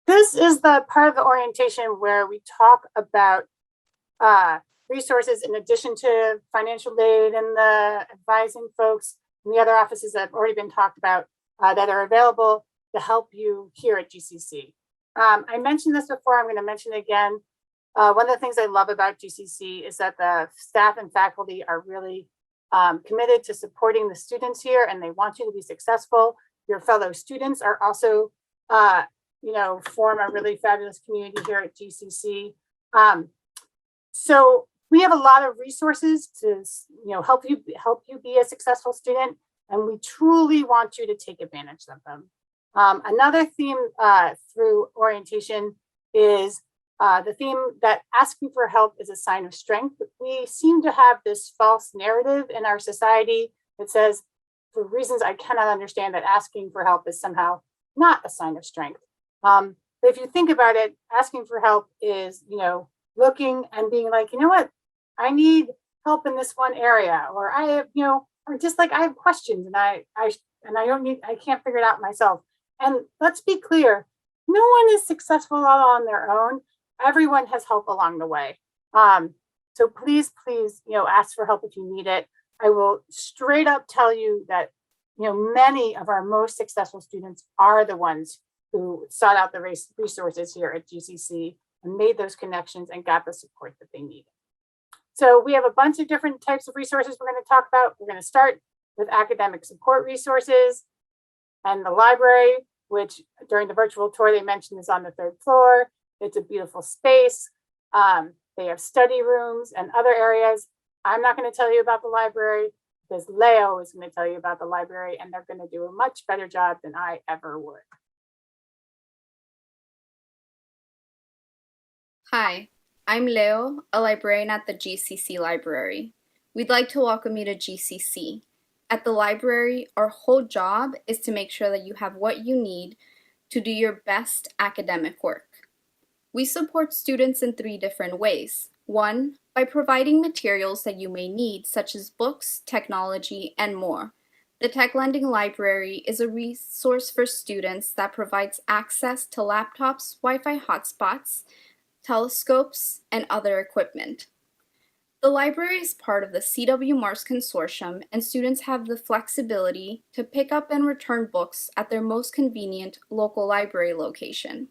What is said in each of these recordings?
This is the part of the orientation where we talk about resources in addition to financial aid and the advising folks and the other offices that have already been talked about that are available to help you here at GCC. I mentioned this before, I'm going to mention it again. One of the things I love about GCC is that the staff and faculty are really committed to supporting the students here, and they want you to be successful. Your fellow students are also, form a really fabulous community here at GCC. So we have a lot of resources to, help you be a successful student, and we truly want you to take advantage of them. Another theme through orientation is the theme that asking for help is a sign of strength. We seem to have this false narrative in our society that says, for reasons I cannot understand, that asking for help is somehow not a sign of strength. But if you think about it, asking for help is, looking and being like, you know what, I need help in this one area, or I have, or just like I have questions and I can't figure it out myself. And let's be clear, no one is successful all on their own. Everyone has help along the way. So please, ask for help if you need it. I will straight up tell you that, many of our most successful students are the ones who sought out the resources here at GCC and made those connections and got the support that they needed. So we have a bunch of different types of resources we're going to talk about. We're going to start with academic support resources and the library, which during the virtual tour they mentioned is on the 3rd floor. It's a beautiful space. They have study rooms and other areas. I'm not going to tell you about the library because Leo is going to tell you about the library, and they're going to do a much better job than I ever would. Hi, I'm Leo, a librarian at the GCC Library. We'd like to welcome you to GCC. At the library, our whole job is to make sure that you have what you need to do your best academic work. We support students in 3 different ways. 1, by providing materials that you may need, such as books, technology, and more. The Tech Lending Library is a resource for students that provides access to laptops, Wi-Fi hotspots, telescopes, and other equipment. The library is part of the CW Mars Consortium, and students have the flexibility to pick up and return books at their most convenient local library location.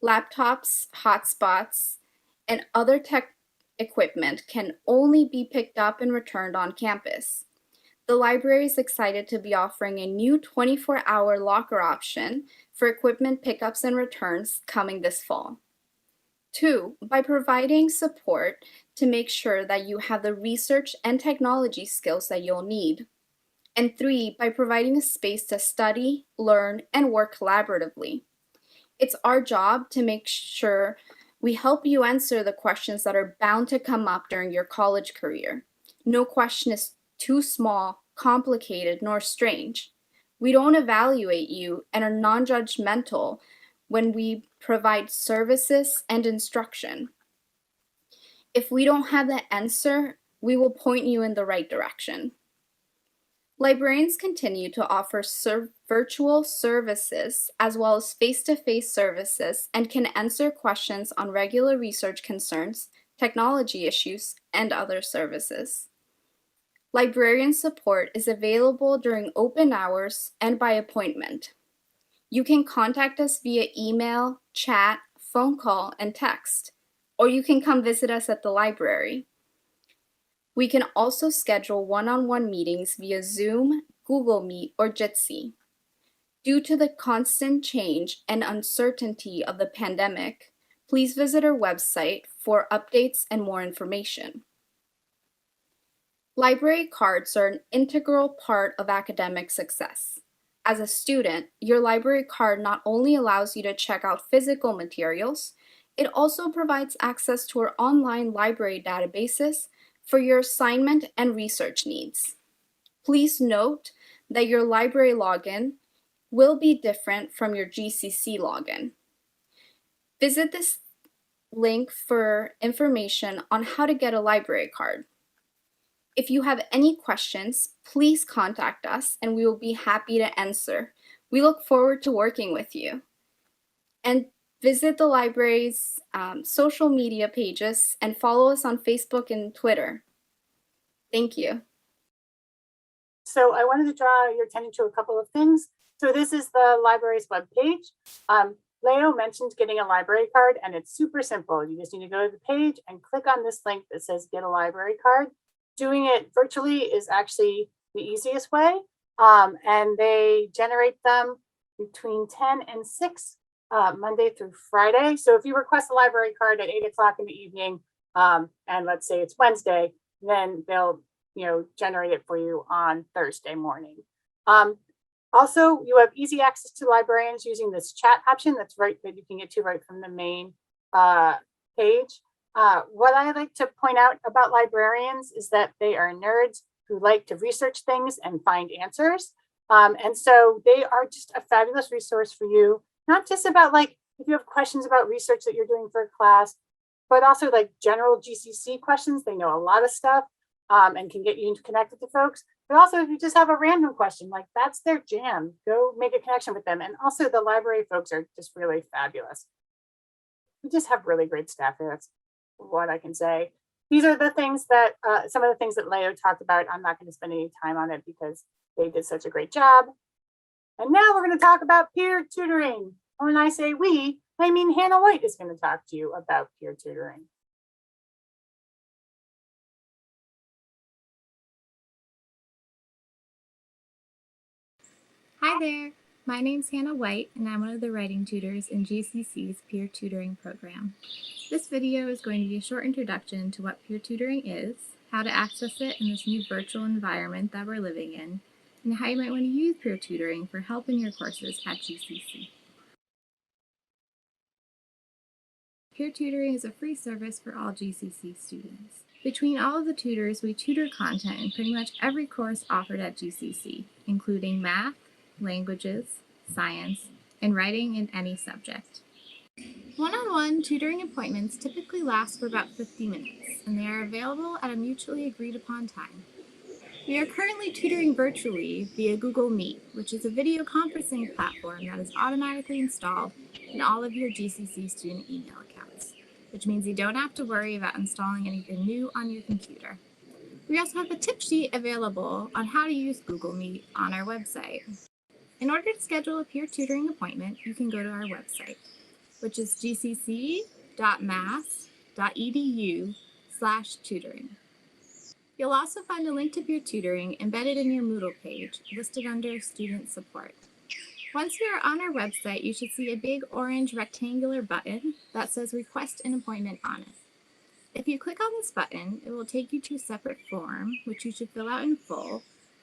Laptops, hotspots, and other tech equipment can only be picked up and returned on campus. The library is excited to be offering a new 24-hour locker option for equipment pickups and returns coming this fall. 2, by providing support to make sure that you have the research and technology skills that you'll need. And 3, by providing a space to study, learn, and work collaboratively. It's our job to make sure we help you answer the questions that are bound to come up during your college career. No question is too small, complicated, nor strange. We don't evaluate you and are non-judgmental when we provide services and instruction. If we don't have the answer, we will point you in the right direction. Librarians continue to offer virtual services as well as face-to-face services and can answer questions on regular research concerns, technology issues, and other services. Librarian support is available during open hours and by appointment. You can contact us via email, chat, phone call, and text, or you can come visit us at the library. We can also schedule one-on-one meetings via Zoom, Google Meet, or Jitsi. Due to the constant change and uncertainty of the pandemic, please visit our website for updates and more information. Library cards are an integral part of academic success. As a student, your library card not only allows you to check out physical materials, it also provides access to our online library databases for your assignment and research needs. Please note that your library login will be different from your GCC login. Visit this link for information on how to get a library card. If you have any questions, please contact us and we will be happy to answer. We look forward to working with you. And visit the library's social media pages and follow us on Facebook and Twitter. Thank you. So I wanted to draw your attention to a couple of things. So this is the library's webpage. Leo mentioned getting a library card, and it's super simple. You just need to go to the page and click on this link that says get a library card. Doing it virtually is actually the easiest way. And they generate them between 10 and 6, Monday through Friday. So if you request a library card at 8 o'clock in the evening, and let's say it's Wednesday, then they'll generate it for you on Thursday morning. Also, you have easy access to librarians using this chat option that you can get to right from the main page. What I like to point out about librarians is that they are nerds who like to research things and find answers. And so they are just a fabulous resource for you, not just about like if you have questions about research that you're doing for a class, but also like general GCC questions. They know a lot of stuff and can get you connected to folks. But also if you just have a random question, like that's their jam, go make a connection with them. And also the library folks are just really fabulous. We just have really great staff here. That's what I can say. These are the things that, some of the things that Leo talked about. I'm not going to spend any time on it because they did such a great job. And now we're going to talk about peer tutoring. When I say we, I mean Hannah White is going to talk to you about peer tutoring. Hi there, my name's Hannah White and I'm one of the writing tutors in GCC's peer tutoring program. This video is going to be a short introduction to what peer tutoring is, how to access it in this new virtual environment that we're living in, and how you might want to use peer tutoring for help in your courses at GCC. Peer tutoring is a free service for all GCC students. Between all of the tutors, we tutor content in pretty much every course offered at GCC, including math, languages, science, and writing in any subject. One-on-one tutoring appointments typically last for about 50 minutes, and they are available at a mutually agreed upon time. We are currently tutoring virtually via Google Meet, which is a video conferencing platform that is automatically installed in all of your GCC student email accounts, which means you don't have to worry about installing anything new on your computer. We also have a tip sheet available on how to use Google Meet on our website. In order to schedule a peer tutoring appointment, you can go to our website, which is gcc.mass.edu/tutoring. You'll also find a link to peer tutoring embedded in your Moodle page, listed under Student Support. Once you are on our website, you should see a big orange rectangular button that says Request an Appointment on it. If you click on this button, it will take you to a separate form, which you should fill out in full,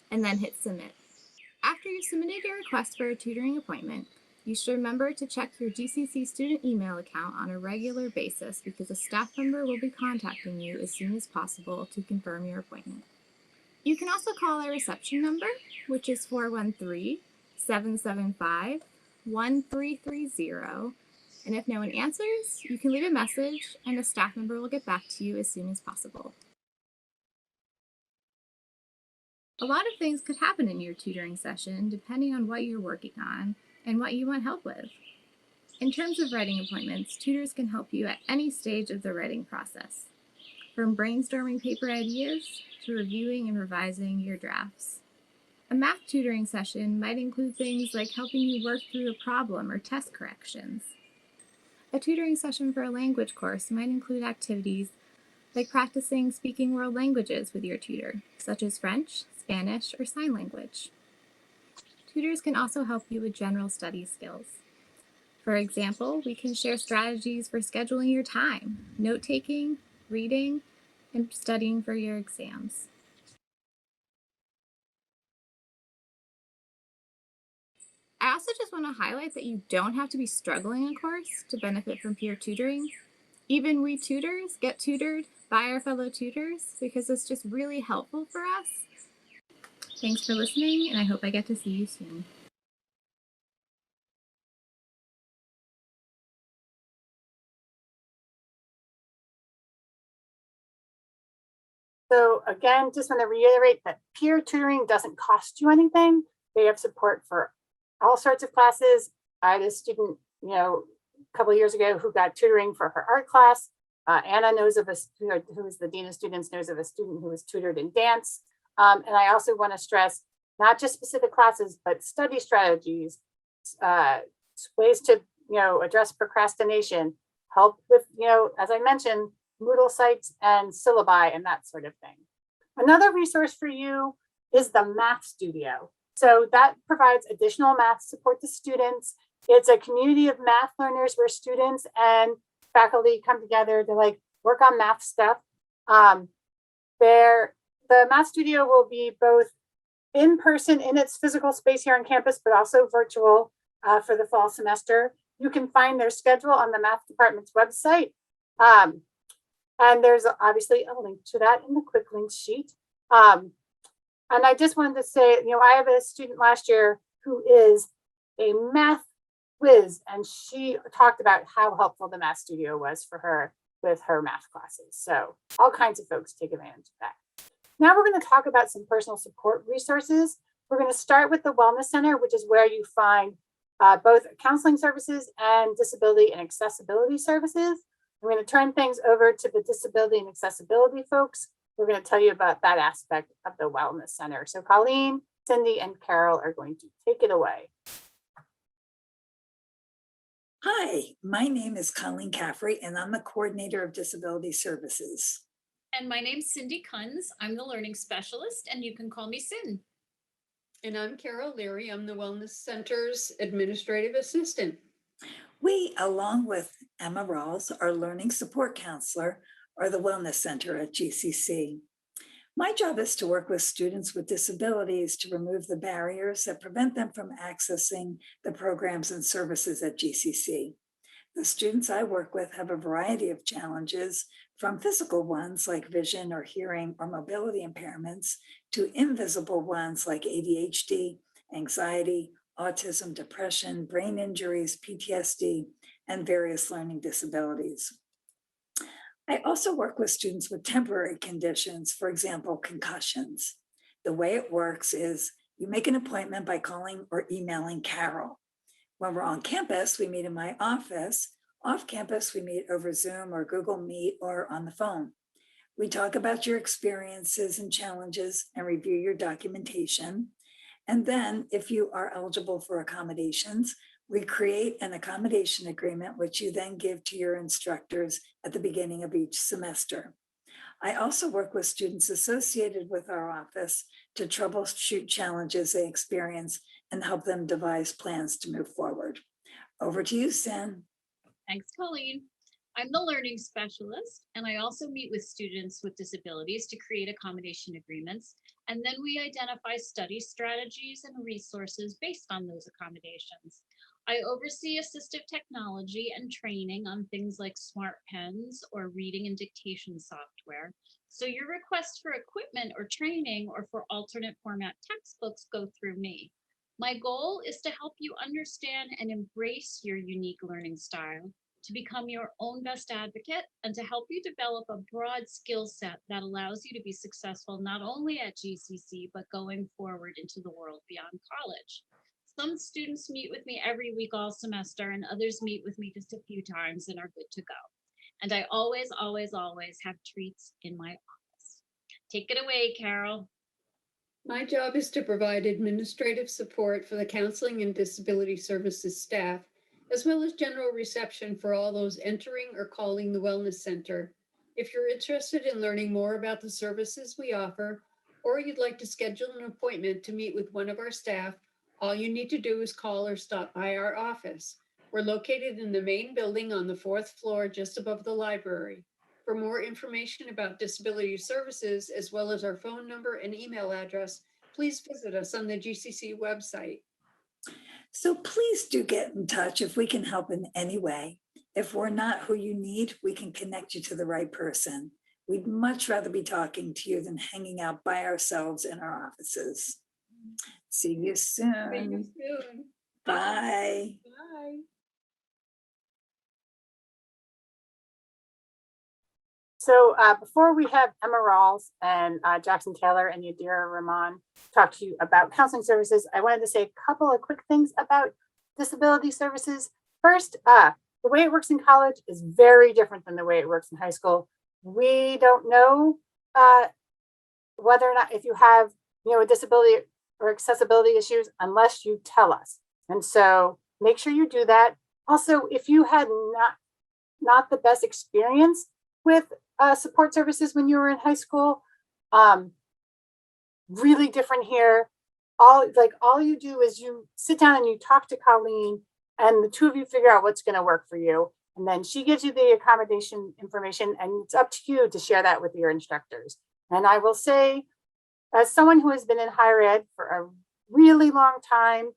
and then hit Submit. After you've submitted your request for a tutoring appointment, you should remember to check your GCC student email account on a regular basis because a staff member will be contacting you as soon as possible to confirm your appointment. You can also call our reception number, which is 413-775-1330, and if no one answers, you can leave a message and a staff member will get back to you as soon as possible. A lot of things could happen in your tutoring session depending on what you're working on and what you want help with. In terms of writing appointments, tutors can help you at any stage of the writing process, from brainstorming paper ideas to reviewing and revising your drafts. A math tutoring session might include things like helping you work through a problem or test corrections. A tutoring session for a language course might include activities like practicing speaking world languages with your tutor, such as French, Spanish, or sign language. Tutors can also help you with general study skills. For example, we can share strategies for scheduling your time, note-taking, reading, and studying for your exams. I also just want to highlight that you don't have to be struggling a course to benefit from peer tutoring. Even we tutors get tutored by our fellow tutors because it's just really helpful for us. Thanks for listening, and I hope I get to see you soon. So again, just want to reiterate that peer tutoring doesn't cost you anything. They have support for all sorts of classes. I had a student, couple of years ago who got tutoring for her art class. Anna knows of who is the Dean of Students, knows of a student who was tutored in dance. And I also want to stress not just specific classes, but study strategies, ways to, address procrastination, help with, as I mentioned, Moodle sites and syllabi and that sort of thing. Another resource for you is the Math Studio. So that provides additional math support to students. It's a community of math learners where students and faculty come together to work on math stuff. The Math Studio will be both in person in its physical space here on campus, but also virtual for the fall semester. You can find their schedule on the math department's website. And there's obviously a link to that in the quick links sheet. And I just wanted to say, I have a student last year who is a math whiz, and she talked about how helpful the Math Studio was for her with her math classes. So all kinds of folks take advantage of that. Now we're going to talk about some personal support resources. We're going to start with the Wellness Center, which is where you find both counseling services and disability and accessibility services. I'm going to turn things over to the disability and accessibility folks. We're going to tell you about that aspect of the Wellness Center. So Colleen, Cindy, and Carol are going to take it away. Hi, my name is Colleen Caffrey, and I'm the coordinator of disability services. And my name's Cindy Kunz. I'm the learning specialist, and you can call me Cin. And I'm Carol Leary. I'm the Wellness Center's administrative assistant. We, along with Emma Rawls, our learning support counselor, are the Wellness Center at GCC. My job is to work with students with disabilities to remove the barriers that prevent them from accessing the programs and services at GCC. The students I work with have a variety of challenges, from physical ones like vision or hearing or mobility impairments to invisible ones like ADHD, anxiety, autism, depression, brain injuries, PTSD, and various learning disabilities. I also work with students with temporary conditions, for example, concussions. The way it works is you make an appointment by calling or emailing Carol. When we're on campus, we meet in my office. Off campus, we meet over Zoom or Google Meet or on the phone. We talk about your experiences and challenges and review your documentation. And then if you are eligible for accommodations, we create an accommodation agreement, which you then give to your instructors at the beginning of each semester. I also work with students associated with our office to troubleshoot challenges they experience and help them devise plans to move forward. Over to you, Cin. Thanks, Colleen. I'm the learning specialist, and I also meet with students with disabilities to create accommodation agreements. And then we identify study strategies and resources based on those accommodations. I oversee assistive technology and training on things like smart pens or reading and dictation software. So your requests for equipment or training or for alternate format textbooks go through me. My goal is to help you understand and embrace your unique learning style, to become your own best advocate, and to help you develop a broad skill set that allows you to be successful not only at GCC, but going forward into the world beyond college. Some students meet with me every week all semester, and others meet with me just a few times and are good to go. And I always, always, always have treats in my office. Take it away, Carol. My job is to provide administrative support for the counseling and disability services staff, as well as general reception for all those entering or calling the Wellness Center. If you're interested in learning more about the services we offer, or you'd like to schedule an appointment to meet with one of our staff, all you need to do is call or stop by our office. We're located in the main building on the 4th floor, just above the library. For more information about disability services, as well as our phone number and email address, please visit us on the GCC website. So please do get in touch if we can help in any way. If we're not who you need, we can connect you to the right person. We'd much rather be talking to you than hanging out by ourselves in our offices. See you soon. See you soon. Bye. Bye. So before we have Emma Rawls and Jackson Taylor and Yadira Rahman talk to you about counseling services, I wanted to say a couple of quick things about disability services. First, the way it works in college is very different than the way it works in high school. We don't know whether or not if you have, a disability or accessibility issues unless you tell us. And so make sure you do that. Also, if you had not the best experience with support services when you were in high school, really different here. All you do is you sit down and you talk to Colleen, and the two of you figure out what's going to work for you. And then she gives you the accommodation information, and it's up to you to share that with your instructors. And I will say, as someone who has been in higher ed for a really long time,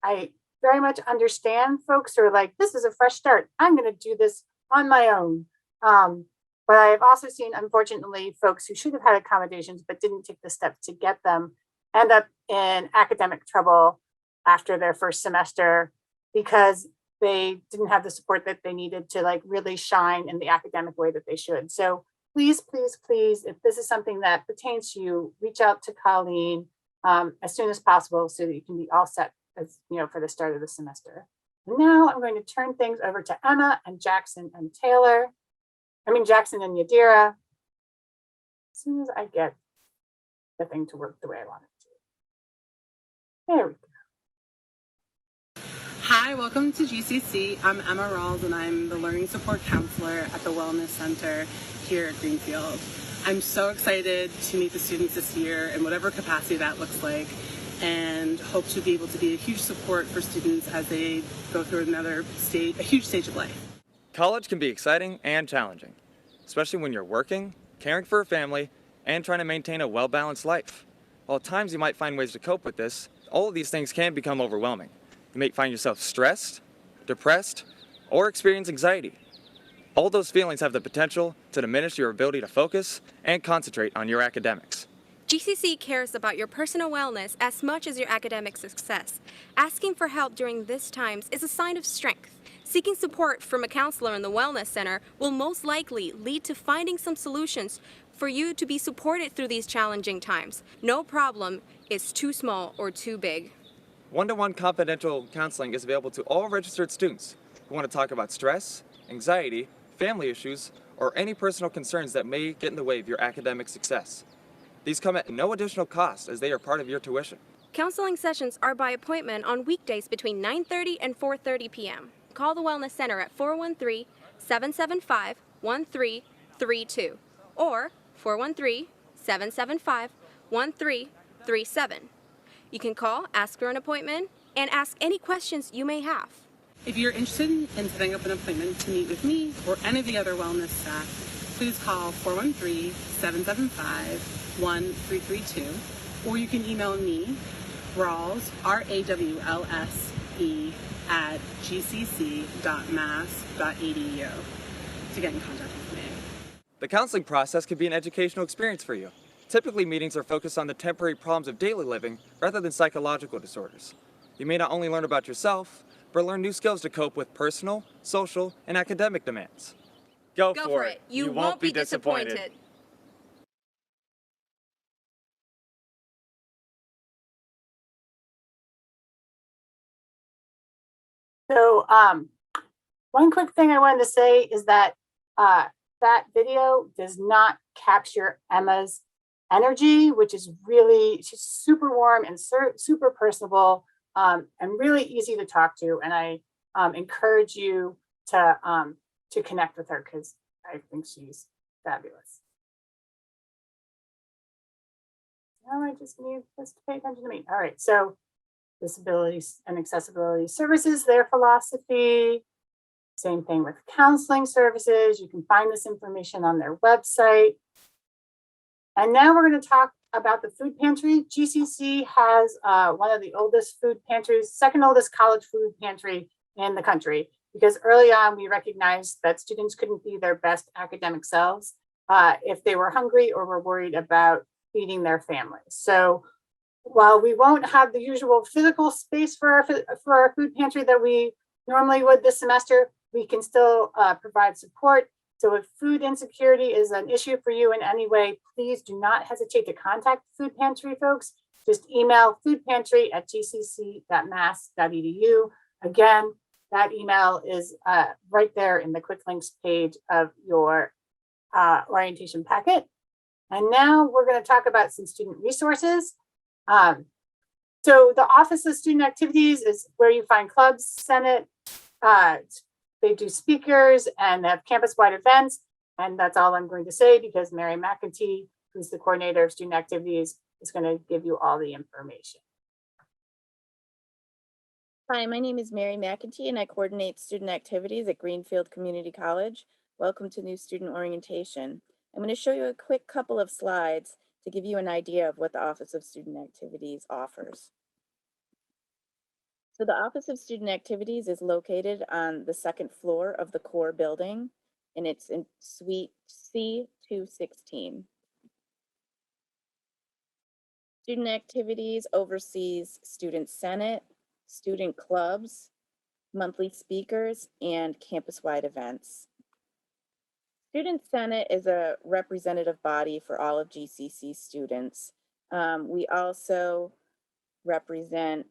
I very much understand folks who are like, this is a fresh start. I'm going to do this on my own. But I've also seen, unfortunately, folks who should have had accommodations but didn't take the steps to get them end up in academic trouble after their first semester because they didn't have the support that they needed to really shine in the academic way that they should. So please, please, please, if this is something that pertains to you, reach out to Colleen as soon as possible so that you can be all set for the start of the semester. And now I'm going to turn things over to Emma and Jackson and Jackson and Yadira, as soon as I get the thing to work the way I want it to. There we go. Hi, welcome to GCC. I'm Emma Rawls and I'm the Learning Support Counselor at the Wellness Center here at Greenfield. I'm so excited to meet the students this year in whatever capacity that looks like, and hope to be able to be a huge support for students as they go through a huge stage of life. College can be exciting and challenging, especially when you're working, caring for a family, and trying to maintain a well-balanced life. While at times you might find ways to cope with this, all of these things can become overwhelming. You may find yourself stressed, depressed, or experience anxiety. All those feelings have the potential to diminish your ability to focus and concentrate on your academics. GCC cares about your personal wellness as much as your academic success. Asking for help during these times is a sign of strength. Seeking support from a counselor in the Wellness Center will most likely lead to finding some solutions for you to be supported through these challenging times. No problem is too small or too big. One-to-one confidential counseling is available to all registered students who want to talk about stress, anxiety, family issues, or any personal concerns that may get in the way of your academic success. These come at no additional cost as they are part of your tuition. Counseling sessions are by appointment on weekdays between 9:30 and 4:30 p.m. Call the Wellness Center at 413-775-1332 or 413-775-1337. You can call, ask for an appointment, and ask any questions you may have. If you're interested in setting up an appointment to meet with me or any of the other wellness staff, please call 413-775-1332, or you can email me, Rawls, RAWLSE, at gcc.mass.edu to get in contact with me. The counseling process can be an educational experience for you. Typically, meetings are focused on the temporary problems of daily living rather than psychological disorders. You may not only learn about yourself, but learn new skills to cope with personal, social, and academic demands. Go for it. You won't be disappointed. So one quick thing I wanted to say is that that video does not capture Emma's energy, which is really, she's super warm and super personable and really easy to talk to. And I encourage you to connect with her because I think she's fabulous. Now I just need this to pay attention to me. All right, so disabilities and accessibility services, their philosophy. Same thing with counseling services. You can find this information on their website. And now we're going to talk about the food pantry. GCC has one of the oldest food pantries, second oldest college food pantry in the country, because early on we recognized that students couldn't be their best academic selves if they were hungry or were worried about feeding their families. So while we won't have the usual physical space for our food pantry that we normally would this semester, we can still provide support. So if food insecurity is an issue for you in any way, please do not hesitate to contact the food pantry folks. Just email foodpantry@gcc.mass.edu. Again, that email is right there in the quick links page of your orientation packet. And now we're going to talk about some student resources. So the Office of Student Activities is where you find clubs, Senate. They do speakers and they have campus-wide events. And that's all I'm going to say because Mary McEntee, who's the coordinator of student activities, is going to give you all the information. Hi, my name is Mary McEntee and I coordinate student activities at Greenfield Community College. Welcome to New Student Orientation. I'm going to show you a quick couple of slides to give you an idea of what the Office of Student Activities offers. So the Office of Student Activities is located on the second floor of the core building, and it's in Suite C216. Student Activities oversees Student Senate, student clubs, monthly speakers, and campus-wide events. Student Senate is a representative body for all of GCC students. We also represent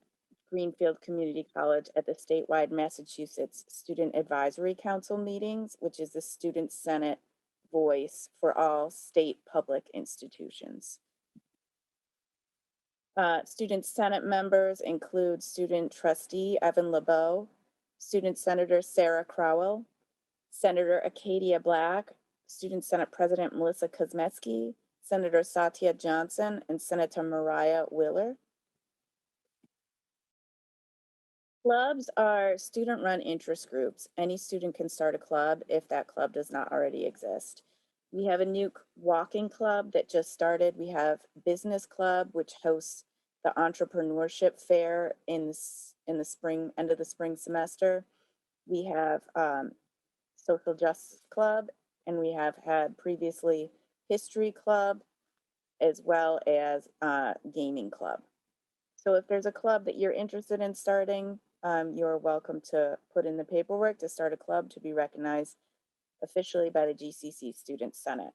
Greenfield Community College at the statewide Massachusetts Student Advisory Council meetings, which is the Student Senate voice for all state public institutions. Student Senate members include Student Trustee Evan LeBeau, Student Senator Sarah Crowell, Senator Acadia Black, Student Senate President Melissa Kosmetsky, Senator Satya Johnson, and Senator Mariah Wheeler. Clubs are student-run interest groups. Any student can start a club if that club does not already exist. We have a new walking club that just started. We have Business Club, which hosts the entrepreneurship fair in the spring, end of the spring semester. We have Social Justice Club, and we have had previously History Club, as well as Gaming Club. So if there's a club that you're interested in starting, you're welcome to put in the paperwork to start a club to be recognized officially by the GCC Student Senate.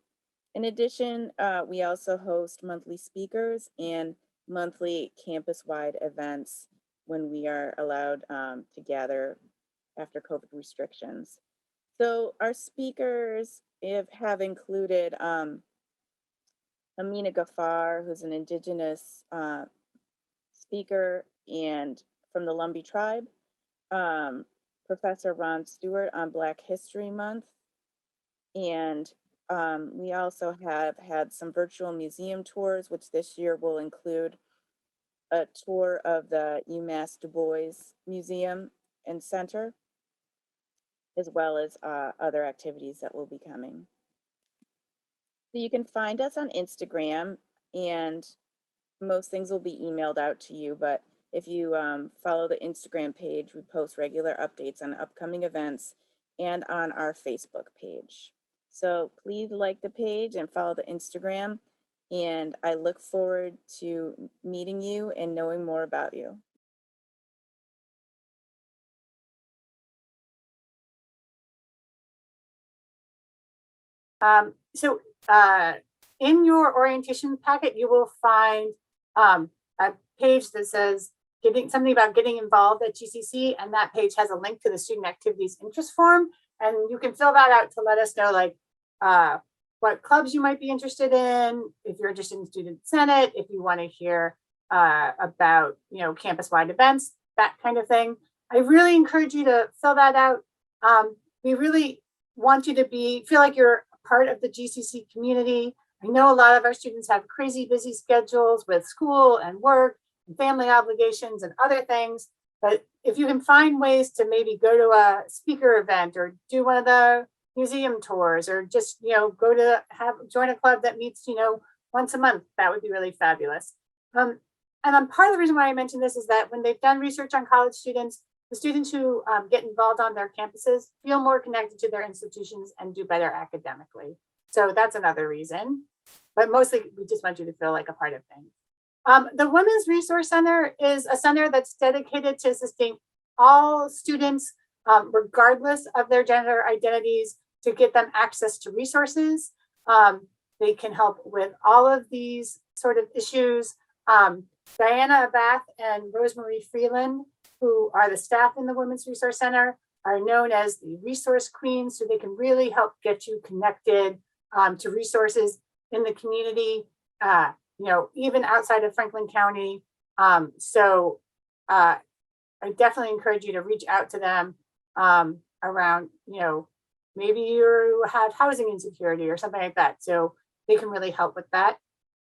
In addition, we also host monthly speakers and monthly campus-wide events when we are allowed to gather after COVID restrictions. So our speakers have included Amina Ghaffar, who's an Indigenous speaker and from the Lumbee tribe, Professor Ron Stewart on Black History Month, and we also have had some virtual museum tours, which this year will include a tour of the UMass Du Bois Museum and Center, as well as other activities that will be coming. So you can find us on Instagram, and most things will be emailed out to you, but if you follow the Instagram page, we post regular updates on upcoming events and on our Facebook page. So please like the page and follow the Instagram, and I look forward to meeting you and knowing more about you. In your orientation packet, you will find a page that says something about getting involved at GCC, and that page has a link to the student activities interest form, and you can fill that out to let us know like what clubs you might be interested in, if you're interested in Student Senate, if you want to hear about campus-wide events, that kind of thing. I really encourage you to fill that out. We really want you to feel like you're a part of the GCC community. I know a lot of our students have crazy busy schedules with school and work and family obligations and other things, but if you can find ways to maybe go to a speaker event or do one of the museum tours, or just join a club that meets once a month, that would be really fabulous. And part of the reason why I mentioned this is that when they've done research on college students, the students who get involved on their campuses feel more connected to their institutions and do better academically. So that's another reason, but mostly we just want you to feel like a part of things. The Women's Resource Center is a center that's dedicated to assisting all students, regardless of their gender identities, to get them access to resources. They can help with all of these sort of issues. Diana Abath and Rosemarie Freeland, who are the staff in the Women's Resource Center, are known as the resource queens, so they can really help get you connected to resources in the community, even outside of Franklin County. I definitely encourage you to reach out to them around, maybe you have housing insecurity or something like that. So they can really help with that.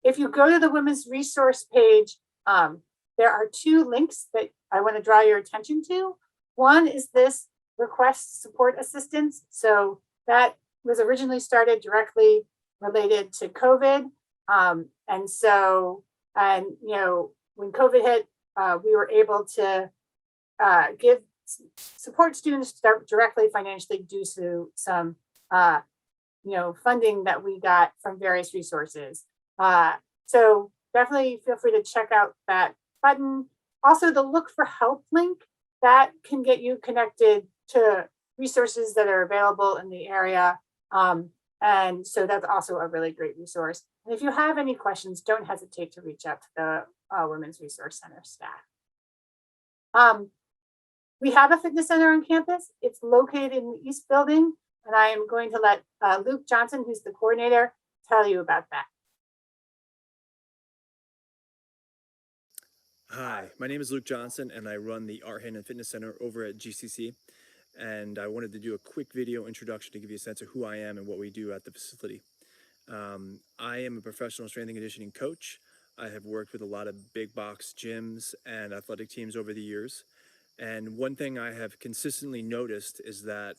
If you go to the Women's Resource page, there are 2 links that I want to draw your attention to. One is this request support assistance. So that was originally started directly related to COVID. When COVID hit, we were able to support students directly financially due to some funding that we got from various resources. So definitely feel free to check out that button. Also, the Look for Help link, that can get you connected to resources that are available in the area. And so that's also a really great resource. And if you have any questions, don't hesitate to reach out to the Women's Resource Center staff. We have a fitness center on campus. It's located in the East Building, and I am going to let Luke Johnson, who's the coordinator, tell you about that. Hi, my name is Luke Johnson, and I run the Art Hand and Fitness Center over at GCC. And I wanted to do a quick video introduction to give you a sense of who I am and what we do at the facility. I am a professional strength and conditioning coach. I have worked with a lot of big box gyms and athletic teams over the years. And one thing I have consistently noticed is that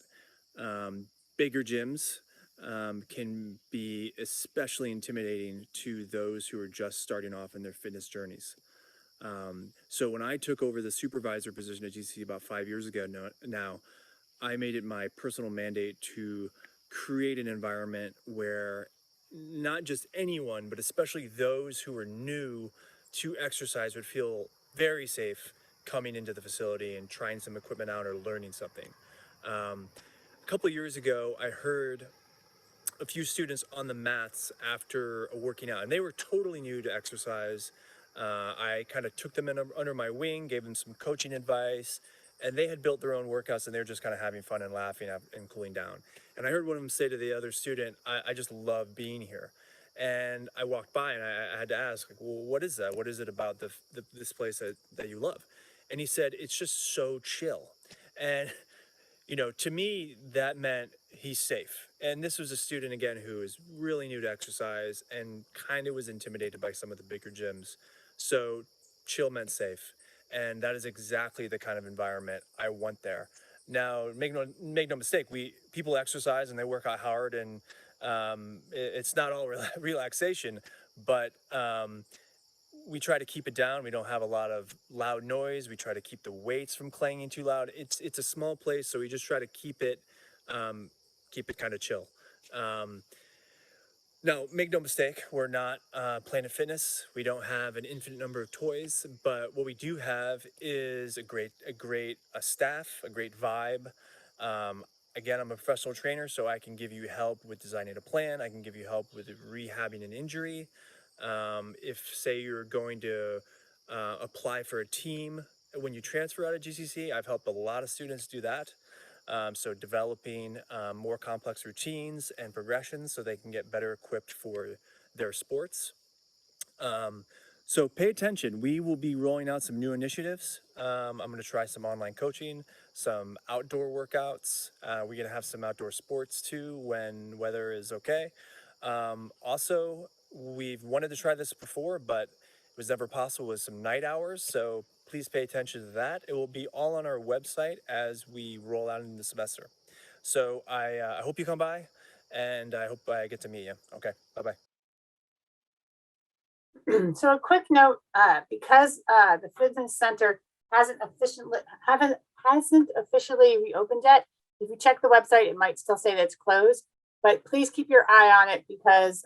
bigger gyms can be especially intimidating to those who are just starting off in their fitness journeys. So when I took over the supervisor position at GCC about 5 years ago now, I made it my personal mandate to create an environment where not just anyone, but especially those who are new to exercise would feel very safe coming into the facility and trying some equipment out or learning something. A couple of years ago, I heard a few students on the mats after working out, and they were totally new to exercise. I kind of took them under my wing, gave them some coaching advice, and they had built their own workouts, and they were just kind of having fun and laughing and cooling down. And I heard one of them say to the other student, I just love being here. And I walked by and I had to ask, like, well, what is that? What is it about this place that you love? And he said, it's just so chill. And, to me, that meant he's safe. And this was a student, again, who is really new to exercise and kind of was intimidated by some of the bigger gyms. So chill meant safe. And that is exactly the kind of environment I want there. Now, make no mistake, people exercise and they work out hard, and it's not all relaxation, but we try to keep it down. We don't have a lot of loud noise. We try to keep the weights from clanging too loud. It's a small place, so we just try to keep it kind of chill. Now, make no mistake, we're not Planet Fitness. We don't have an infinite number of toys, but what we do have is a great staff, a great vibe. Again, I'm a professional trainer, so I can give you help with designing a plan. I can give you help with rehabbing an injury. If, say, you're going to apply for a team when you transfer out of GCC, I've helped a lot of students do that. So developing more complex routines and progressions so they can get better equipped for their sports. So pay attention. We will be rolling out some new initiatives. I'm going to try some online coaching, some outdoor workouts. We're going to have some outdoor sports too when weather is okay. Also, we've wanted to try this before, but it was never possible with some night hours. So please pay attention to that. It will be all on our website as we roll out in the semester. So I hope you come by, and I hope I get to meet you. Okay, bye-bye. So a quick note, because the fitness center hasn't officially reopened yet, if you check the website, it might still say that it's closed, but please keep your eye on it because,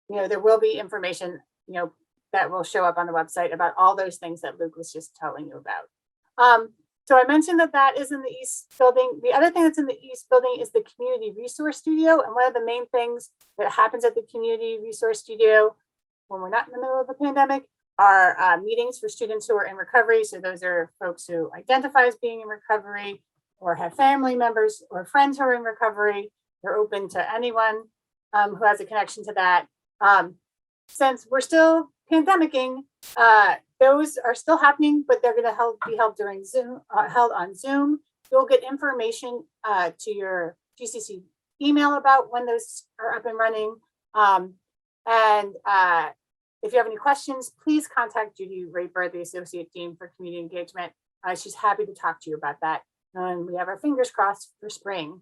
there will be information, that will show up on the website about all those things that Luke was just telling you about. So I mentioned that is in the East Building. The other thing that's in the East Building is the Community Resource Studio. And one of the main things that happens at the Community Resource Studio when we're not in the middle of a pandemic are meetings for students who are in recovery. So those are folks who identify as being in recovery or have family members or friends who are in recovery. They're open to anyone who has a connection to that. Since we're still pandemicking, those are still happening, but they're going to be held during Zoom, held on Zoom. You'll get information to your GCC email about when those are up and running. If you have any questions, please contact Judy Raper, the Associate Dean for Community Engagement. She's happy to talk to you about that. And we have our fingers crossed for spring.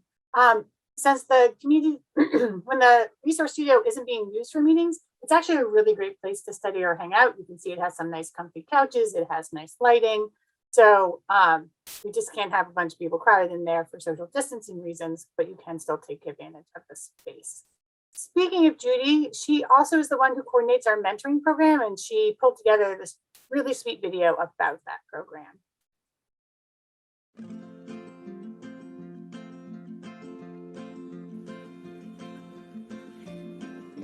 Since the community, when the resource studio isn't being used for meetings, it's actually a really great place to study or hang out. You can see it has some nice comfy couches. It has nice lighting. So we just can't have a bunch of people crowded in there for social distancing reasons, but you can still take advantage of the space. Speaking of Judy, she also is the one who coordinates our mentoring program, and she pulled together this really sweet video about that program.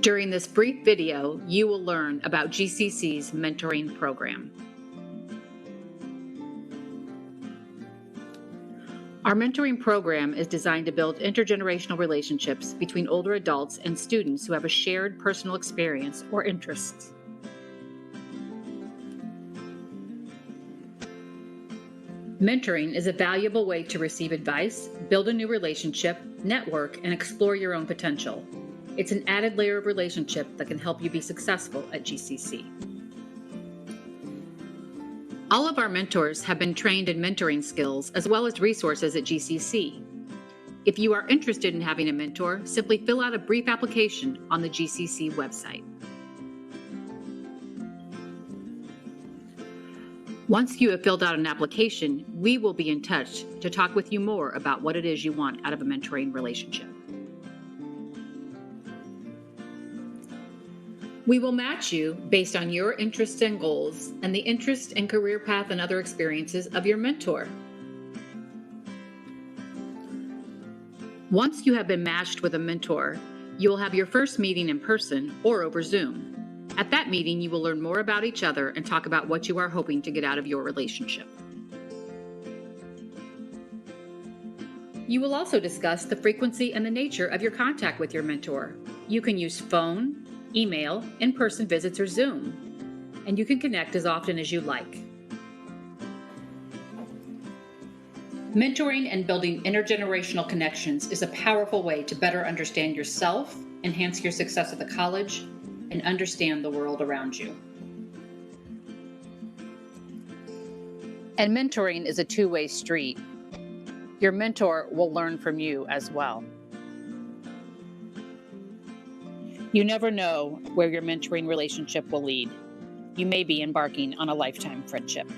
During this brief video, you will learn about GCC's mentoring program. Our mentoring program is designed to build intergenerational relationships between older adults and students who have a shared personal experience or interests. Mentoring is a valuable way to receive advice, build a new relationship, network, and explore your own potential. It's an added layer of relationship that can help you be successful at GCC. All of our mentors have been trained in mentoring skills as well as resources at GCC. If you are interested in having a mentor, simply fill out a brief application on the GCC website. Once you have filled out an application, we will be in touch to talk with you more about what it is you want out of a mentoring relationship. We will match you based on your interests and goals and the interest and career path and other experiences of your mentor. Once you have been matched with a mentor, you will have your first meeting in person or over Zoom. At that meeting, you will learn more about each other and talk about what you are hoping to get out of your relationship. You will also discuss the frequency and the nature of your contact with your mentor. You can use phone, email, in-person visits, or Zoom, and you can connect as often as you like. Mentoring and building intergenerational connections is a powerful way to better understand yourself, enhance your success at the college, and understand the world around you. And mentoring is a two-way street. Your mentor will learn from you as well. You never know where your mentoring relationship will lead. You may be embarking on a lifetime friendship.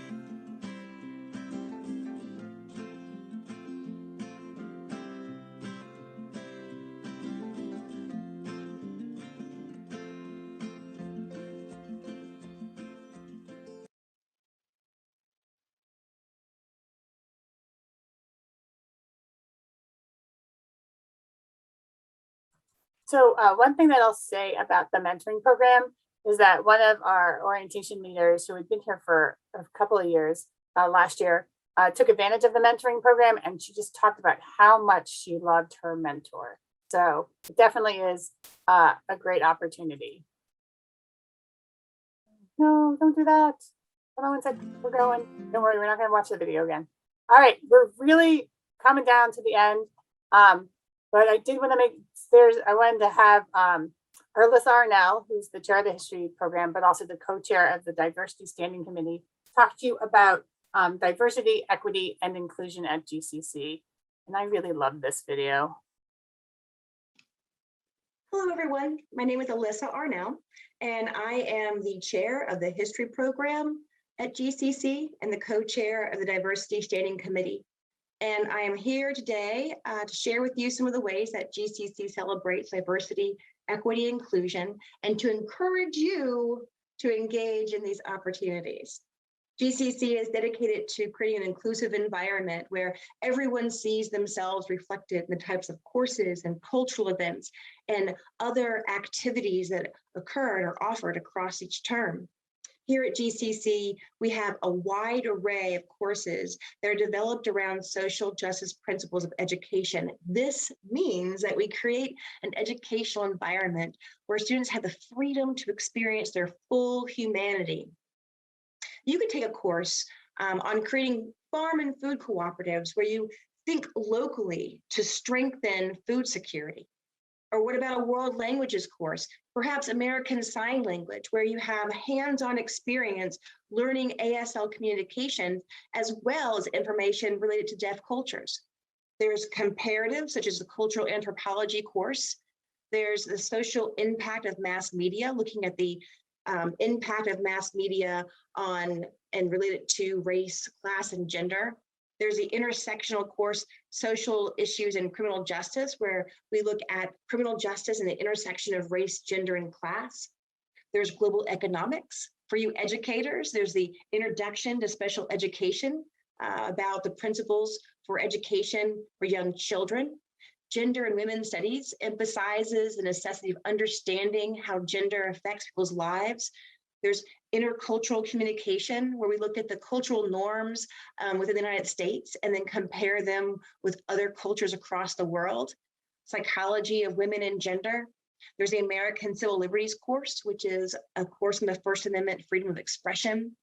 So one thing that I'll say about the mentoring program is that one of our orientation leaders who had been here for a couple of years last year took advantage of the mentoring program, and she just talked about how much she loved her mentor. So it definitely is a great opportunity. No, don't do that. Hold on one second, we're going. Don't worry, we're not gonna watch the video again. All right, we're really coming down to the end. But I did want to I wanted to have Alyssa Arnell, who's the chair of the history program, but also the co-chair of the diversity standing committee, talk to you about diversity, equity, and inclusion at GCC. And I really love this video. Hello, everyone. My name is Alyssa Arnell, and I am the chair of the history program at GCC and the co-chair of the diversity standing committee. And I am here today to share with you some of the ways that GCC celebrates diversity, equity, inclusion, and to encourage you to engage in these opportunities. GCC is dedicated to creating an inclusive environment where everyone sees themselves reflected in the types of courses and cultural events and other activities that occur and are offered across each term. Here at GCC, we have a wide array of courses that are developed around social justice principles of education. This means that we create an educational environment where students have the freedom to experience their full humanity. You could take a course on creating farm and food cooperatives where you think locally to strengthen food security. Or what about a world languages course, perhaps American Sign Language, where you have hands-on experience learning ASL communication as well as information related to deaf cultures. There's comparative, such as the cultural anthropology course. There's the social impact of mass media, looking at the impact of mass media on and related to race, class, and gender. There's the intersectional course, social issues and criminal justice, where we look at criminal justice and the intersection of race, gender, and class. There's global economics. For you educators, there's the introduction to special education about the principles for education for young children. Gender and women's studies emphasizes the necessity of understanding how gender affects people's lives. There's intercultural communication, where we look at the cultural norms within the United States and then compare them with other cultures across the world. Psychology of women and gender. There's the American Civil Liberties course, which is a course on the First Amendment, freedom of expression.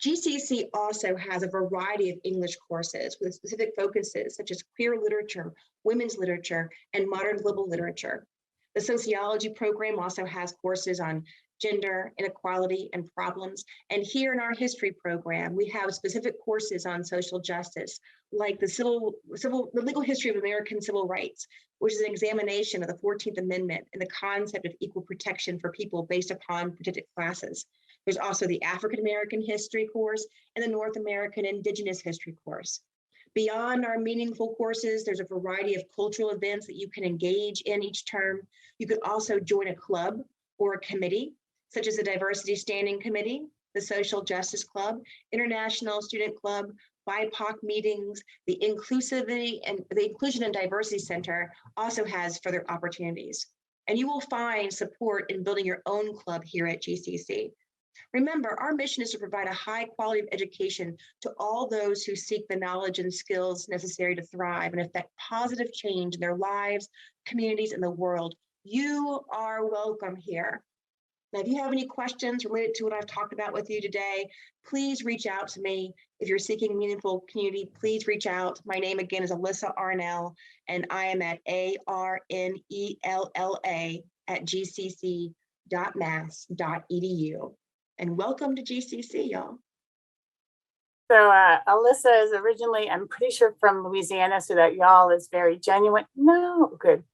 GCC also has a variety of English courses with specific focuses such as queer literature, women's literature, and modern global literature. The sociology program also has courses on gender, inequality, and problems. And here in our history program, we have specific courses on social justice, like the legal history of American civil rights, which is an examination of the 14th Amendment and the concept of equal protection for people based upon protected classes. There's also the African American history course and the North American Indigenous history course. Beyond our meaningful courses, there's a variety of cultural events that you can engage in each term. You could also join a club or a committee, such as the Diversity Standing Committee, the Social Justice Club, International Student Club, BIPOC meetings, the Inclusivity and the Inclusion and Diversity Center also has further opportunities. And you will find support in building your own club here at GCC. Remember, our mission is to provide a high quality of education to all those who seek the knowledge and skills necessary to thrive and affect positive change in their lives, communities, and the world. You are welcome here. Now, if you have any questions related to what I've talked about with you today, please reach out to me. If you're seeking meaningful community, please reach out. My name again is Alyssa Arnell, and I am at arnella@gcc.mass.edu. And welcome to GCC, y'all. So Alyssa is originally, I'm pretty sure, from Louisiana, so that y'all is very genuine. No, good.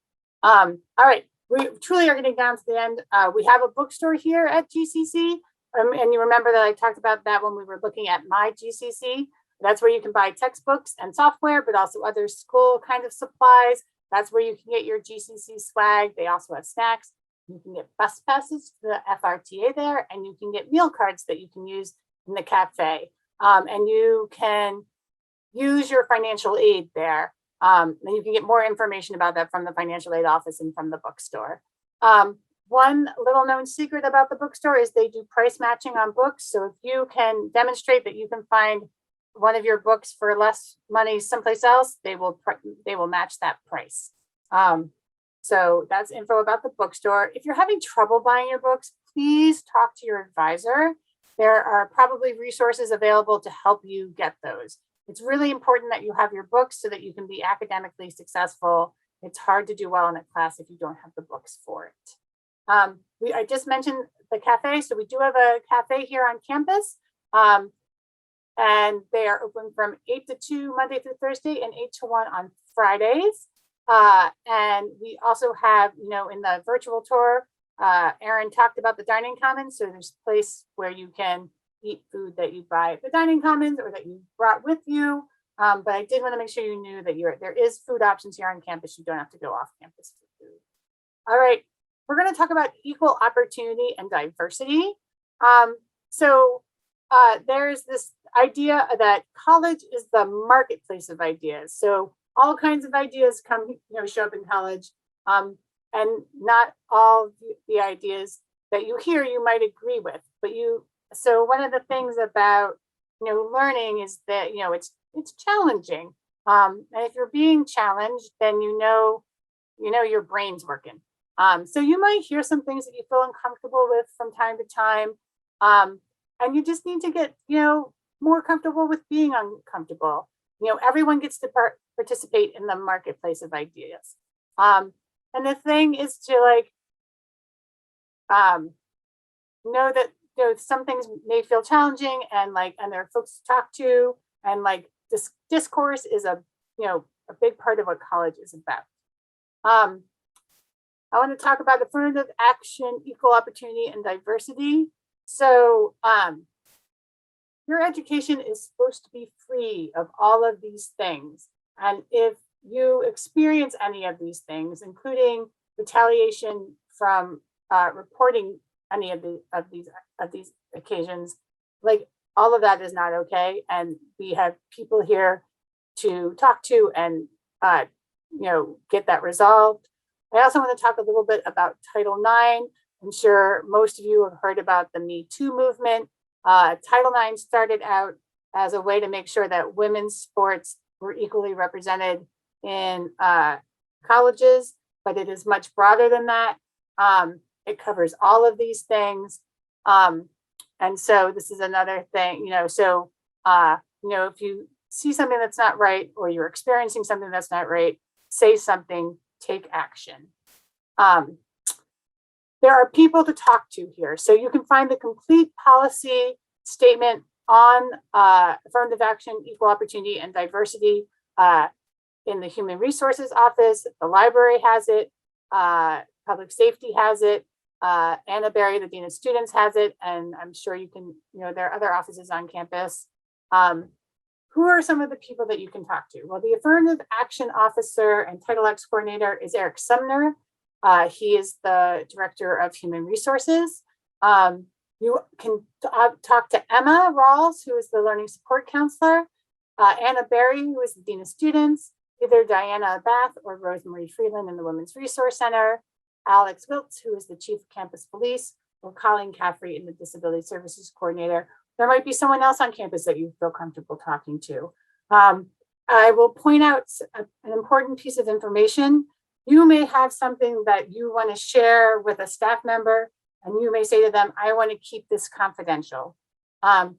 All right. We truly are getting down to the end. We have a bookstore here at GCC. And you remember that I talked about that when we were looking at my GCC. That's where you can buy textbooks and software, but also other school kind of supplies. That's where you can get your GCC swag. They also have snacks. You can get bus passes to the FRTA there, and you can get meal cards that you can use in the cafe. And you can use your financial aid there. And you can get more information about that from the financial aid office and from the bookstore. One little known secret about the bookstore is they do price matching on books. So if you can demonstrate that you can find one of your books for less money someplace else, they will match that price. So that's info about the bookstore. If you're having trouble buying your books, please talk to your advisor. There are probably resources available to help you get those. It's really important that you have your books so that you can be academically successful. It's hard to do well in a class if you don't have the books for it. I just mentioned the cafe. So we do have a cafe here on campus. And they are open from 8 to 2 Monday through Thursday and 8 to 1 on Fridays. And we also have, in the virtual tour, Erin talked about the dining commons. So there's a place where you can eat food that you buy at the dining commons or that you brought with you. But I did want to make sure you knew that there is food options here on campus. You don't have to go off campus for food. All right, we're going to talk about equal opportunity and diversity. There's this idea that college is the marketplace of ideas. So all kinds of ideas show up in college, and not all the ideas that you hear you might agree with, but so one of the things about, learning is that, it's challenging. And if you're being challenged, then your brain's working. So you might hear some things that you feel uncomfortable with from time to time. And you just need to get, more comfortable with being uncomfortable. Everyone gets to participate in the marketplace of ideas. And the thing is to know that some things may feel challenging and there are folks to talk to, and this discourse is a big part of what college is about. I want to talk about affirmative action, equal opportunity, and diversity. So your education is supposed to be free of all of these things. And if you experience any of these things, including retaliation from reporting any of these occasions, all of that is not okay. And we have people here to talk to and get that resolved. I also want to talk a little bit about Title IX. I'm sure most of you have heard about the Me Too movement. Title IX started out as a way to make sure that women's sports were equally represented in colleges, but it is much broader than that. It covers all of these things. And so this is another thing, if you see something that's not right, or you're experiencing something that's not right, say something, take action. There are people to talk to here. So you can find the complete policy statement on affirmative action, equal opportunity, and diversity in the Human Resources Office. The library has it. Public Safety has it. Anna Berry, the Dean of Students, has it. And I'm sure you can, there are other offices on campus. Who are some of the people that you can talk to? Well, the Affirmative Action Officer and Title X Coordinator is Eric Sumner. He is the Director of Human Resources. You can talk to Emma Rawls, who is the Learning Support Counselor, Anna Berry, who is the Dean of Students, either Diana Bath or Rosemary Freeland in the Women's Resource Center, Alex Wiltz, who is the Chief of Campus Police, or Colleen Caffrey in the Disability Services Coordinator. There might be someone else on campus that you feel comfortable talking to. I will point out an important piece of information. You may have something that you want to share with a staff member, and you may say to them, I want to keep this confidential. The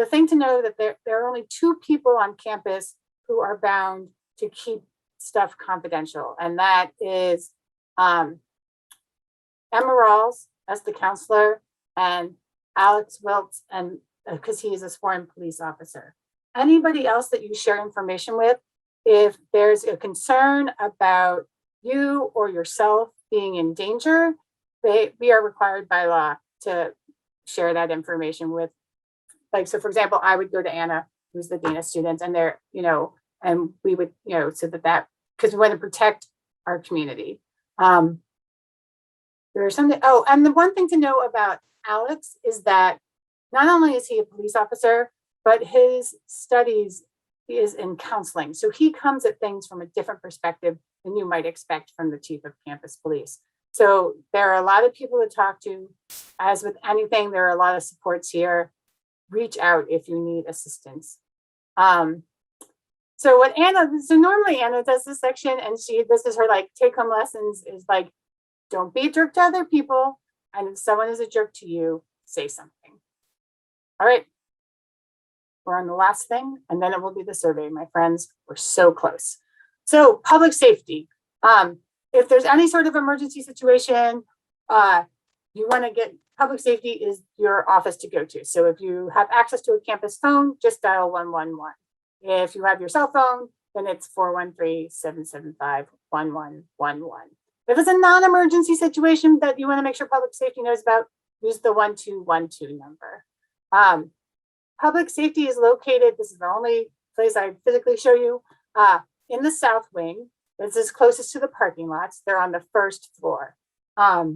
thing to know that there are only 2 people on campus who are bound to keep stuff confidential, and that is Emma Rawls as the counselor and Alex Wiltz, and because he is a sworn police officer. Anybody else that you share information with, if there's a concern about you or yourself being in danger, we are required by law to share that information with, so for example, I would go to Anna, who's the Dean of Students, and and we would, so that because we want to protect our community. There's something, and the one thing to know about Alex is that not only is he a police officer, but his studies is in counseling. So he comes at things from a different perspective than you might expect from the Chief of Campus Police. So there are a lot of people to talk to. As with anything, there are a lot of supports here. Reach out if you need assistance. So normally Anna does this section, and this is her take home lessons is don't be a jerk to other people. And if someone is a jerk to you, say something. All right. We're on the last thing, and then it will be the survey, my friends. We're so close. So public safety. If there's any sort of emergency situation, you want to get public safety is your office to go to. So if you have access to a campus phone, just dial 111. If you have your cell phone, then it's 413-775-1111. If it's a non-emergency situation that you want to make sure public safety knows about, use the 1212 number. Public safety is located, this is the only place I physically show you, in the south wing. This is closest to the parking lots. They're on the first floor. That's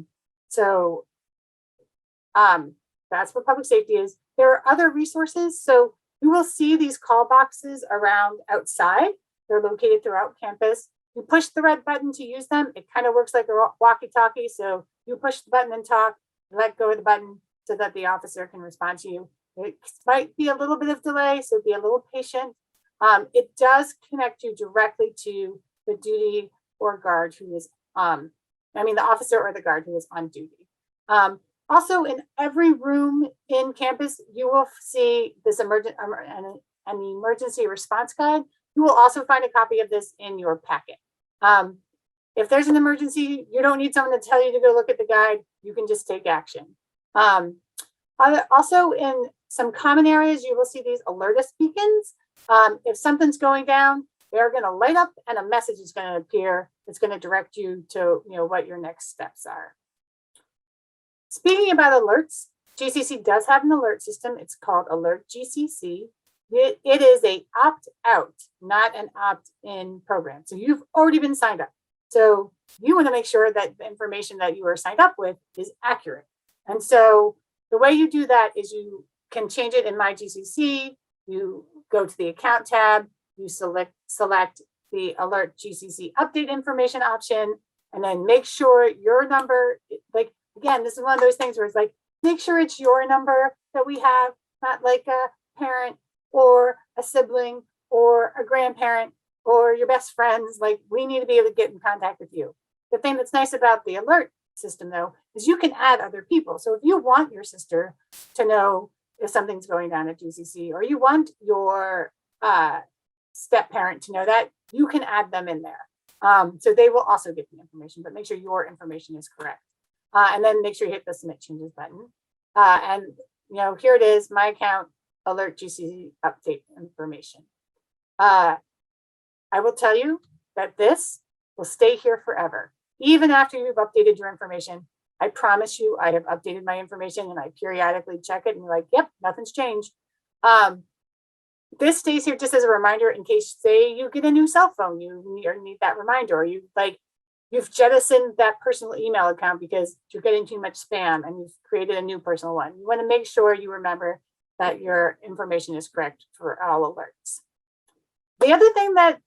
where public safety is. There are other resources. So you will see these call boxes around outside. They're located throughout campus. You push the red button to use them. It kind of works like a walkie-talkie. So you push the button and talk, let go of the button, so that the officer can respond to you. It might be a little bit of delay, so be a little patient. It does connect you directly to the duty or guard who is, the officer or the guard who is on duty. Also, in every room in campus, you will see this an emergency response guide. You will also find a copy of this in your packet. If there's an emergency, you don't need someone to tell you to go look at the guide. You can just take action. Also, in some common areas, you will see these alert us beacons. If something's going down, they're going to light up and a message is going to appear. It's going to direct you to what your next steps are. Speaking about alerts, GCC does have an alert system. It's called Alert GCC. It is a opt-out, not an opt-in program. So you've already been signed up. So you want to make sure that the information that you are signed up with is accurate. And so the way you do that is you can change it in My GCC. You go to the account tab, you select the Alert GCC update information option, and then make sure your number, like, again, this is one of those things where it's like, make sure it's your number that we have, not like a parent or a sibling or a grandparent or your best friends. Like, we need to be able to get in contact with you. The thing that's nice about the alert system, though, is you can add other people. So if you want your sister to know if something's going down at GCC, or you want your step parent to know that, you can add them in there. So they will also get the information, but make sure your information is correct. And then make sure you hit the submit changes button. And here it is, my account, Alert GCC update information. I will tell you that this will stay here forever. Even after you've updated your information, I promise you I have updated my information and I periodically check it and you're like, yep, nothing's changed. This stays here just as a reminder in case, say, you get a new cell phone, you need that reminder, or you've jettisoned that personal email account because you're getting too much spam and you've created a new personal one. You want to make sure you remember that your information is correct for all alerts. The other thing that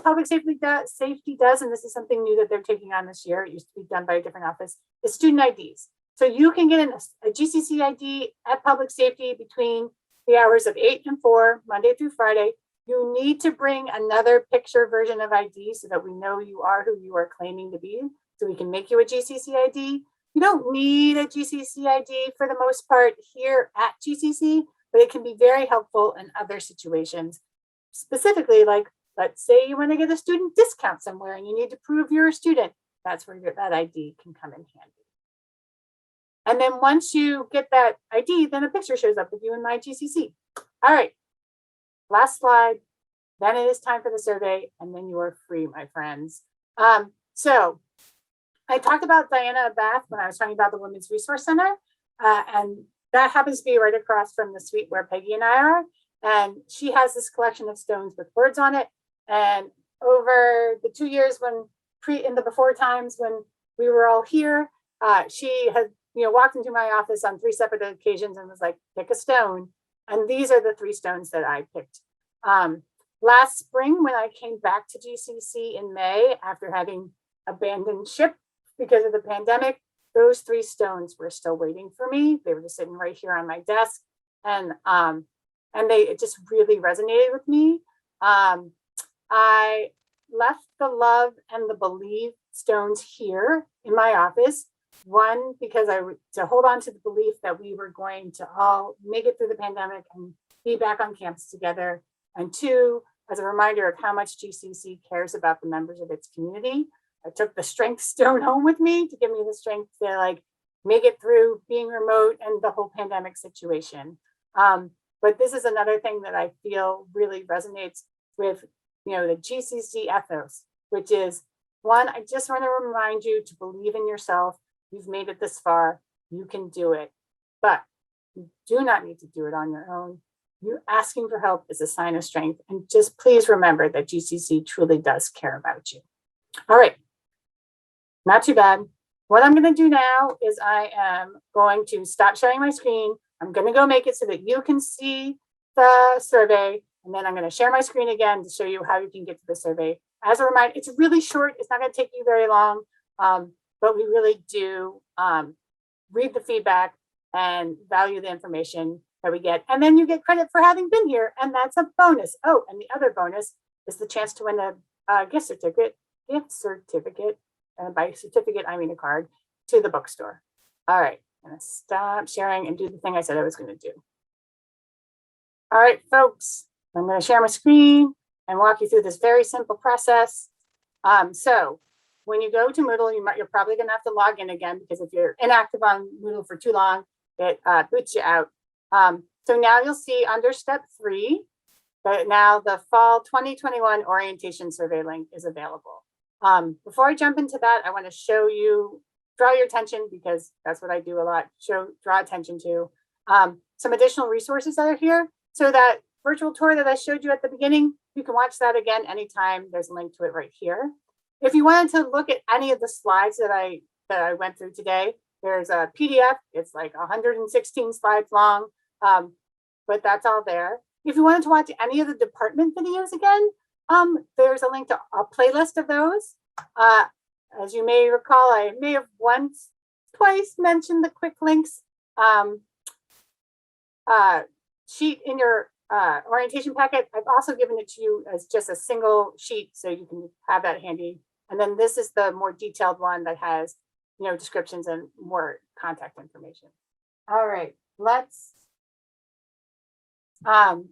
public safety does, and this is something new that they're taking on this year, it used to be done by a different office, is student IDs. So you can get a GCC ID at public safety between the hours of 8 and 4, Monday through Friday. You need to bring another picture version of ID so that we know you are who you are claiming to be, so we can make you a GCC ID. You don't need a GCC ID for the most part here at GCC, but it can be very helpful in other situations. Specifically, like, let's say you want to get a student discount somewhere and you need to prove you're a student. That's where that ID can come in handy. And then once you get that ID, then a picture shows up with you in My GCC. All right, last slide. Then it is time for the survey, and then you are free, my friends. So I talked about Diana Bath when I was talking about the Women's Resource Center, and that happens to be right across from the suite where Peggy and I are. And she has this collection of stones with words on it. And over the 2 years in the before times when we were all here, she had walked into my office on 3 separate occasions and was like, pick a stone. And these are the 3 stones that I picked. Last spring, when I came back to GCC in May, after having abandoned ship because of the pandemic, those 3 stones were still waiting for me. They were just sitting right here on my desk. And it just really resonated with me. I left the love and the believe stones here in my office. One, because to hold on to the belief that we were going to all make it through the pandemic and be back on campus together. And 2, as a reminder of how much GCC cares about the members of its community. I took the strength stone home with me to give me the strength to make it through being remote and the whole pandemic situation. But this is another thing that I feel really resonates with, the GCC ethos, which is, 1, I just want to remind you to believe in yourself. You've made it this far. You can do it. But you do not need to do it on your own. You asking for help is a sign of strength. And just please remember that GCC truly does care about you. All right. Not too bad. What I'm going to do now is I am going to stop sharing my screen. I'm going to go make it so that you can see the survey. And then I'm going to share my screen again to show you how you can get to the survey. As a reminder, it's really short. It's not going to take you very long. But we really do read the feedback and value the information that we get. And then you get credit for having been here, and that's a bonus. Oh, and the other bonus is the chance to win a gift certificate, and by certificate, I mean a card, to the bookstore. All right, I'm gonna stop sharing and do the thing I said I was gonna do. All right, folks, I'm gonna share my screen and walk you through this very simple process. So when you go to Moodle, you're probably gonna have to log in again, because if you're inactive on Moodle for too long, it boots you out. So now you'll see under step 3, that now the fall 2021 orientation survey link is available. Before I jump into that, I wanna show you, draw your attention, because that's what I do a lot, draw attention to some additional resources that are here. So that virtual tour that I showed you at the beginning, you can watch that again anytime. There's a link to it right here. If you wanted to look at any of the slides that I went through today, there's a PDF. It's like 116 slides long, but that's all there. If you wanted to watch any of the department videos again, there's a link to a playlist of those. As you may recall, I may have twice mentioned the quick links sheet in your orientation packet. I've also given it to you as just a single sheet, so you can have that handy. And then this is the more detailed one that has, descriptions and more contact information. All right, let's talk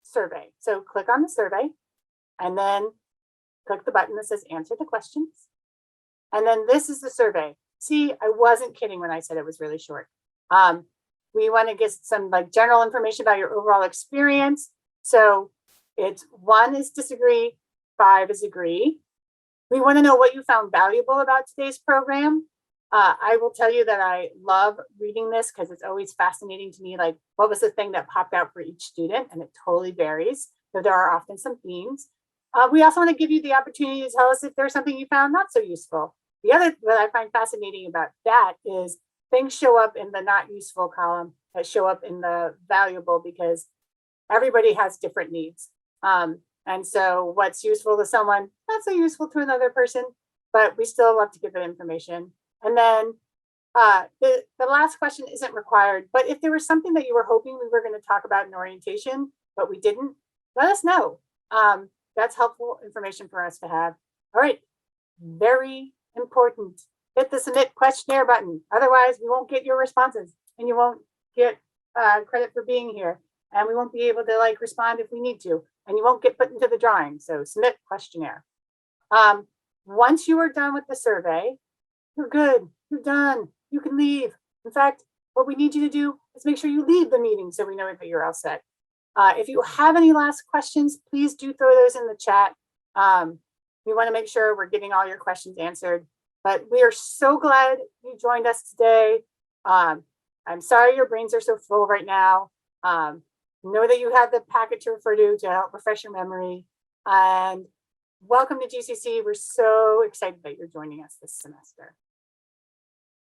survey. So click on the survey and then click the button that says answer the questions. And then this is the survey. See, I wasn't kidding when I said it was really short. We want to get some general information about your overall experience. So it's 1 is disagree, 5 is agree. We want to know what you found valuable about today's program. I will tell you that I love reading this because it's always fascinating to me, like what was the thing that popped out for each student, and it totally varies. So there are often some themes. We also want to give you the opportunity to tell us if there's something you found not so useful. The other that I find fascinating about that is things show up in the not useful column that show up in the valuable, because everybody has different needs. And so what's useful to someone, not so useful to another person, but we still love to give that information. And then the last question isn't required, but if there was something that you were hoping we were going to talk about in orientation, but we didn't, let us know. That's helpful information for us to have. All right, very important. Hit the submit questionnaire button. Otherwise, we won't get your responses, and you won't get credit for being here. And we won't be able to respond if we need to, and you won't get put into the drawing. So submit questionnaire. Once you are done with the survey, you're good, you're done, you can leave. In fact, what we need you to do is make sure you leave the meeting so we know that you're all set. If you have any last questions, please do throw those in the chat. We want to make sure we're getting all your questions answered, but we are so glad you joined us today. I'm sorry your brains are so full right now. Know that you have the packet to refer to help refresh your memory, and welcome to GCC. We're so excited that you're joining us this semester.